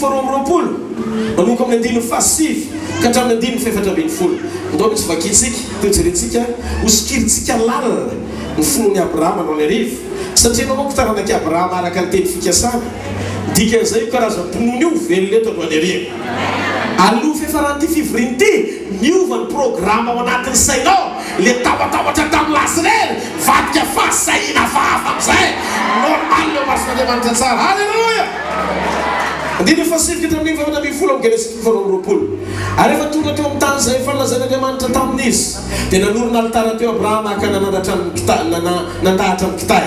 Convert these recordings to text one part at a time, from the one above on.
faharoa-roapolo manomboka amin'ny andiny fasivy ka hatramin'ny andiny fefatra ambin'ny folo. Ndao misy vakitsika teo jerentsika hosikiritsika lalina ny fonony Abrahama anao ny arivo satria anao manko taranaki Abrahama araka ny teny fikasana dikan'izay io karazam-pinoana io velona eto aloha ny arivo. Aloha fiafaran'ity fivoriana ity miova ny programa ao anatin'ny sainao le tabatabatra tamin'ny lasinainy vadika fahasahiana fahafa amin'izay normal leo masin'Andriamanitra tsara. Halleluja. Andiny fasivika hatramin'ny fefatra ambin'ny folo amin'ny Genesisy faharoa-roapolo. Ary rehefa tonga teo amin'ny tany izay fanilazan'Andriamanitra tamin'izy dia nanorina alitara teo Abrahama ka nanandahatra amin'ny kitay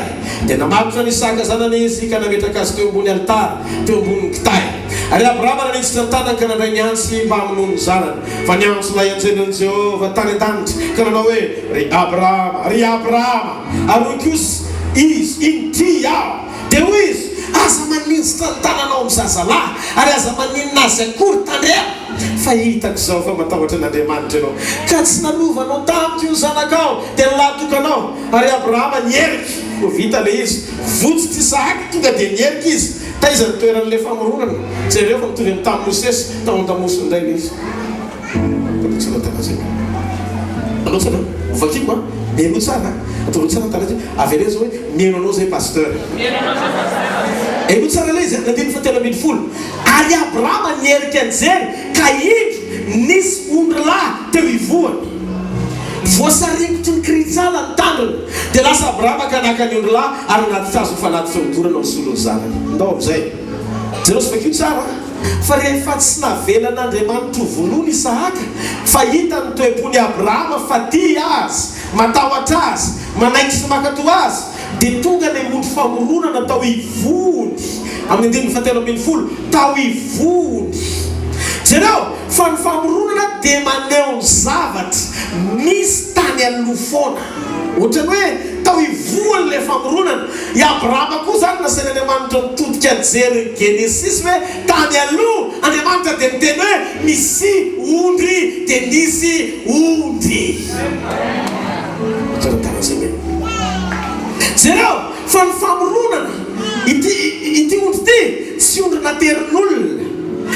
dia namatotra ny Isaka zanany izy ka nametraka azy teo ambony alitara teo ambonin'ny kitay. Ary Abrahama nanitsitra ny tanany ka nandray ny antsy mba hamonoa ny zanany fa ny antso ilay anjelan'i Jehovah tany an-danitra ka nanao hoe ry Abrahama ary kosa izy inty aho dia hoy izy aza maninjitra ny tananao amin'ny zazalahy ary aza maninona azy akory tandrea fa hitako izao fa matahotra n'Andriamanitra ianao ka tsy nanovanao tamiko io zanakao dia nilatokanao. Ary Abrahama nierika ho vita le izy votsitra Isaka tonga dia nierika izy taiza ny toeran'le famoronana jereo fa mitovy amin'ny tamin'ny Mosesy tao an-damosiny indray le izy anao tsara vakiko a mihaino tsara atao tsara tanaty avy zao hoe mihaino anao zay pasteur eno tsara le izy nandiny fatelo ambin'ny folo. Ary Abrahama nierika anjery ka indro nisy ondry lahy teo ivoany voasaringotry ny kritsala ny tandrony dia lasa Abrahama ka naka ny ondry lahy ary anaty hazo fa anaty feodorana ny solony zanany. Ndao amin'izay jereo sy vakio tsara fa rehefa tsy navelan'Andriamanitra ho vonoiny Isaka fa hita ny toe-pony Abrahama fa tia azy matahotra azy manaiky sy makato azy dia tonga le ondry famoronana tao ivony amin'ny andininy fatelo ambin'ny folo tao ivony. Jereo fa ny famoronana dia maneho ny zavatra misy tany aloha foana ohatrany hoe tao ivoany le famoronana. I Abrahama koa zany nasain'Andriamanitra mitodika jery Genesisy hoe tany aloha Andriamanitra dia miteny hoe misy ondry dia nisy ondry. Jereo fa ny famoronana ity ondry ity tsy ondry naterin'olona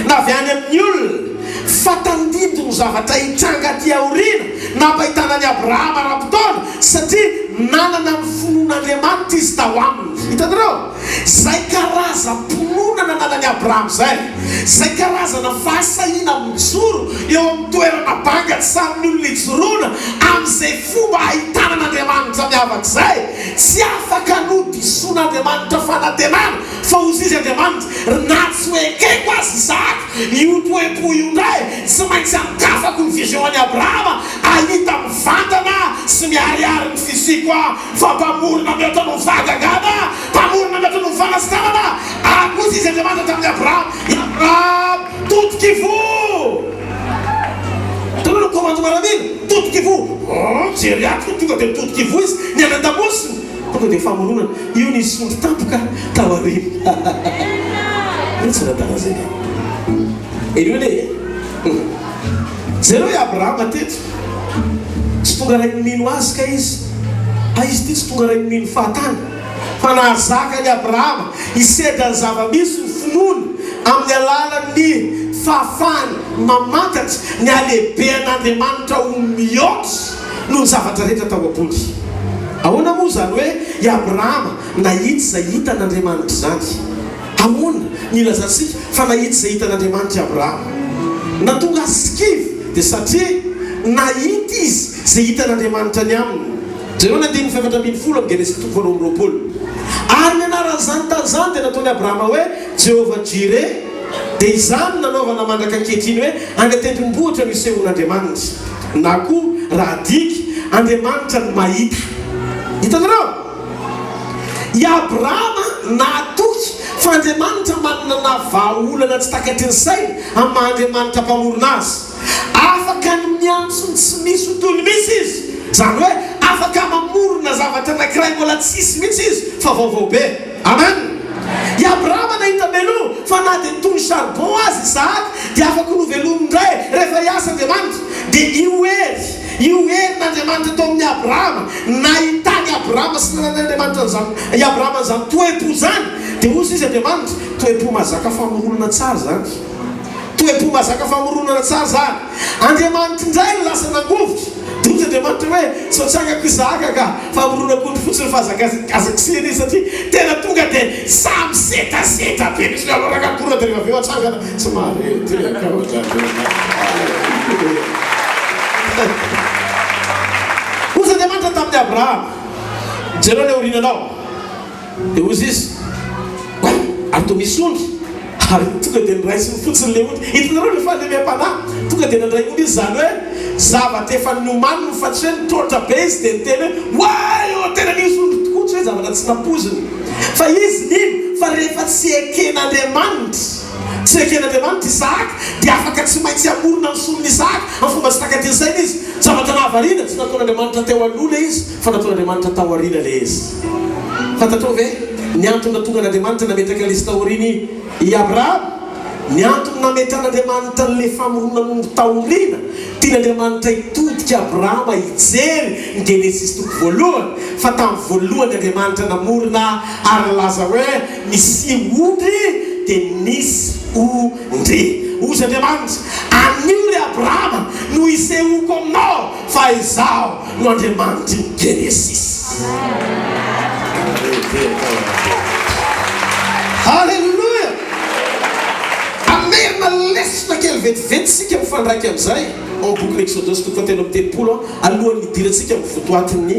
na avy any amin'ny olona fa tandido ny zavatra hitranga aty aoriana nampahitanany Abrahama rahampitaona satria nanana ny finoan'Andriamanitra izy tao aminy. Hitanareo zay karazam-pononana nanany Abrahama zay karazana fahasahiana mijoro eo amin'ny toerana bangatsan'ny olona ijoroana amin'izay fomba ahitanan'Andriamanitra miavak'izay tsy afaka nodison'Andriamanitra fanantenana fa ozy izy Andriamanitra na tsy hoe keko azy Isaka io toe-po io ndray tsy maintsy ankafako ny vision-any Abrahama ahita mivantana sy miariary ny fisiko fa mpamorona mety no vagagana mpamorona mety no fanasitanana akozy izy Andriamanitra tamin'ny Abrahama totokivo tanao no komando maramina totokivo jery atiko tonga dia totokivo izy ny any an-damosiny tonga dia famoronana io nisy sondry tampoka tao arina tsy natana zay io le jereo i Abrahama teto tsy tonga ray mino azy ka izy izy ty tsy tonga ray mino fahatany fa nahazaka ny Abrahama isedra ny zava-misy ny finoany amin'ny alalan'ny fahafahany mamantatra ny alehiben'Andriamanitra ho mihoatra noho ny zavatra rehetra tao ambony. Ahoana moa zany hoe i Abrahama nahitsy zay hitan'Andriamanitra zany. Ahoana ny ilazantsika fa nahitsy zay hitan'Andriamanitra i Abrahama natonga sikivy dia satria nahita izy zay hitan'Andriamanitra ny aminy. Jereo nandiny fefatra ambin'ny folo amin'ny Genesisy faharoa-roapolo. Ary ny anaran'izany tany zany dia nataony Abrahama hoe Jehovah Jireh dia izany nanaovana mandraka ankehitriny hoe angatendrim-bohitra no isehon'Andriamanitra na koa raha diky Andriamanitra no mahita. Hitanareo i Abrahama nahatoky fa Andriamanitra manana vahaolana tsy takatry ny saina amin'ny maha-Andriamanitra mpamorona azy afaka ny miantsony tsy misy otony misy izy zany hoe afaka mamorona zavatra anankiray mbola tsisy mihitsy izy fa vaovao be. Amen. I Abrahama nahita veloa fa na dia tony charbon azy Isaka dia afaka no velomindray rehefa hiasa Andriamanitra dia io herin'Andriamanitra tao amin'ny Abrahama nahitany Abrahama sy nanan'Andriamanitra i Abrahama zany toe-po zany Dia ozy izy Andriamanitra toe-po mazaka famoronana tsara zany, toe-po mazaka famoronana tsara zany. Andriamanitra indray no lasa nangovotra. Dia ozy Andriamanitra hoe tsy tsangako izaka ka famoronakondro fotsiny fahazakazakisena izy satria tena tonga dia samy setaseta be misy rakakora dia rehefa aveo atsangana tsy marety ozy Andriamanitra tamin'ny Abrahama jereo le orinanao. Dia ozy izy ary to misy ondry ary tonga dia niraisiny fotsiny le ondry. Hitanareo le fahalemem-panahy tonga dia nandray ondry izy zany hoe zavatra efa nomaniny fa tsy hoe nitrôtra be izy dia niteny hoe oa tena nisy ondry tokoa tsy hoe zavatra tsy napoziny fa izy nino fa rehefa tsy eken'Andriamanitra, tsy eken'Andriamanitra Isaka dia afaka tsy maintsy amorona ny soniny Isaka amin'ny fomba tsy takatin'izay izy. Zavatra nahavariana tsy nataon'Andriamanitra teo aloha le izy fa nataon'Andriamanitra tao aoriana le izy. Fantatrao ve ny antony tonga n'Andriamanitra nametraka le izy tao aoriana i Abrahama? Ny antony nametran'Andriamanitra le famoronan'ondry tao aoriana tian'Andriamanitra hitodika Abrahama hijery ny Genesis toko voalohany fa tamin'ny voalohany Andriamanitra namorona ary laza hoe misy ondry dia nisy ondry. Ozy Andriamanitra anio le Abrahama no isehoko aminao fa izaho no Andriamanitra ny Genesis. Halleluja. Amerina lesona kely vetivety mifandraiky amin'izay ao boky Exodus toko fahatelo amby telopolo alohan'ny hidirantsika mivotoatin'ny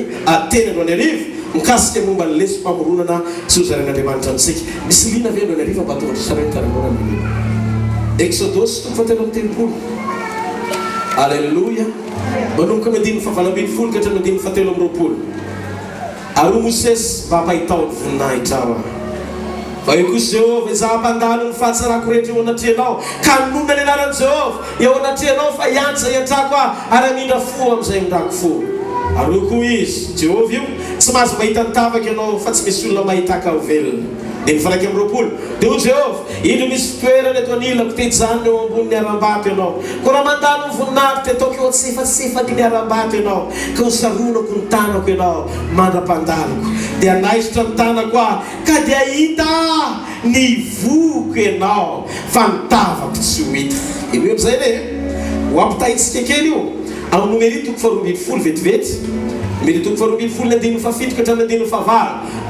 teny andro any arivo mikasika momba ny lesom-pamoronana sy hozaran'Andriamanitra antsika. Misy lina avy andro any arivo mba tonga saretaranoana ny Exodus toko fahatelo amby telopolo. Halleluja. Manomboka amin'ny 20 ka hatramin'ny 17. Ary Mosesy mba hampahitao ny voninahitra aho fa io kosa Jehovah izaho mpandalo ny fahatsarako rehetra eo anatrianao ka nonona ny anaran'i Jehovah eo anatrianao fa iantsa iantrako aho ary amindra fo amin'izay indrako fo. Ary io koa izy Jehovah io tsy mahazo mahita ny tavaka ianao fa tsy misy olona mahita ka ho velona. Dia ny faraiky amin'ny 20. Dia ho Jehovah ino misy toerana eto anilako tejanona eo ambonin'ny aram-bato ianao ko raha mandalo ny voninahitra dia ataoko eo antsefatsefaka ny aram-bato ianao ka ho saronako ny tanako ianao mandra-pandaloko dia anaisitra ny tanako aho ka dia hita ny voko ianao fa ny tavako tsy ho hita. Ino hoe amin'izay le ho ampitahitsika kely io amin'ny numéro toko faharoa 20 vetivety numéro toko faharoa 20 ny 17 ka hatramin'ny 19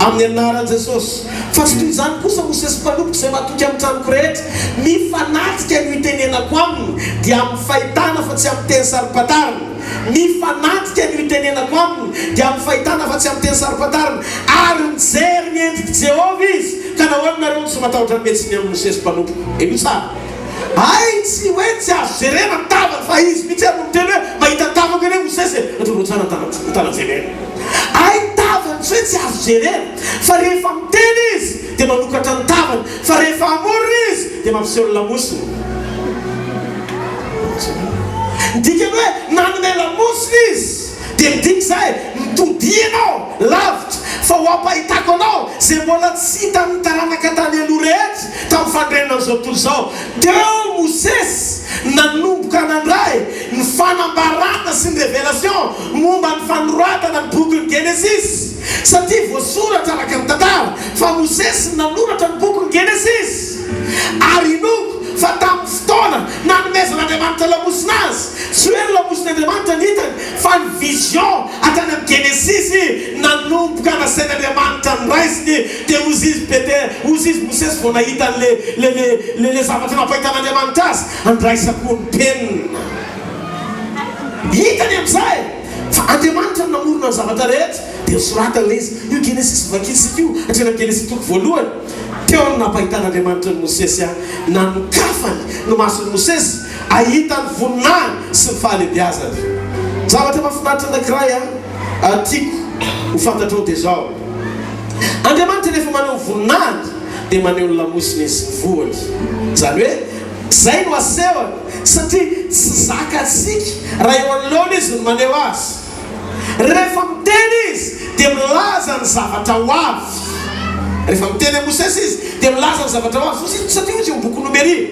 amin'ny anaran'i Jesosy. Fa tsy toy izany kosa Mosesy mpanompoka izay matoky amin'ny tranoko rehetra mifanatrika no itenenako aminy dia amin'ny fahitana fa tsy amin'ny teny sarim-patarina. Mifanatrika no itenenako aminy dia amin'ny fahitana fa tsy amin'ny teny sarim-patarina ary mijery ny endriky Jehovah izy ka nahoana nareo tsy matahotra ny metsiny amin'ny Mosesy mpanompoka. Eno tsara ay tsy hoe tsy azo jerena ny tavany fa izy mitsy ary miteny hoe mahita ny tavako eny Mosesy atrotsara tana jerena ay tavany tsy hoe tsy azo jerena fa rehefa miteny izy dia manokatra ny tavany fa rehefa amorona izy dia mampiseho ny lamosiny. Dikany hoe nanome lamosiny izy dia midika izay mitodianao lavitra fa ho ampahitako anao izay mbola tsy hitan'ny taranaka tany aloha rehetra tamin'ny fandrenana an'izao tontolo izao. Teo Mosesy nanomboka nandray ny fanambarana sy ny révélation momba ny fanoratana ny bokyny Genesis satria voasoratra araka ny tantara fa Mosesy nanoratra ny bokyny Genesis ary inoko fa tamin'ny fotoana nanomezan'Andriamanitra lamosina azy tsy hoe ny lamosin'Andriamanitra ny hitany fa ny vision atany amin'ny Genesis nanomboka nasain'Andriamanitra ny raisiny dia ozy izy Mosesy vao nahita le zavatra nampahitan'Andriamanitra azy andraisako ny penina hitany amin'izay fa Andriamanitra namorona ny zavatra rehetra dia soratana le izy io Genesis vakitsika io hatrany amin'ny Genesis toko voalohany teo no nampahitan'Andriamanitra ny Mosesy nanokafany no mason'ny Mosesy ahita ny voninahiny sy ny fahalebiazany. Zavatra mahafinaritra anankiray tiako ho fantatrao dia zao Andriamanitra rehefa maneho voninahiny dia maneho ny lamosiny sy ny voany. Zany hoe zay no asehony satria tsy zakatsika raha eo anoloana izy no maneho azy. Rehefa miteny izy dia milaza ny zavatra ho avy. Rehefa miteny Mosesy izy dia milaza ny zavatra ho avy satria izy eo boky Numéry